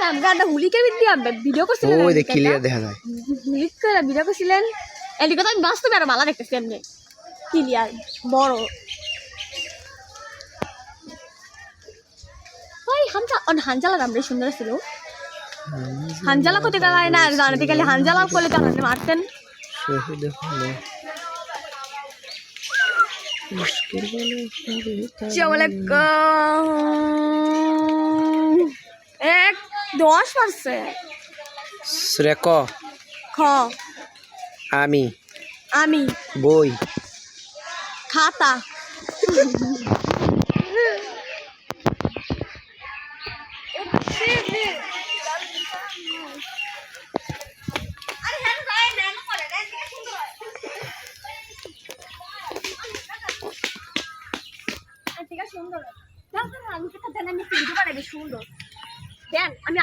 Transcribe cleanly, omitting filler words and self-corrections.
নাম গানটা হুলিকে ভিডিও করছিলেন ওই দেখ ক্লিয়ার দেখা যায় হুলিক করে ভিডিও করছিলেন এদিকে কথা আমি বাস্তবে আরো ভালো দেখতেছি এমনি ক্লিয়ার বড় ওই হানজালা নাম বেশ সুন্দর ছিল হানজালা কোথায় গেল না জানাতে গেলে হানজালা করলে তো আপনি মারতেন এক 10 পারছে শ্রেক খ আমি আমি বই খাতা সুন্দর আমি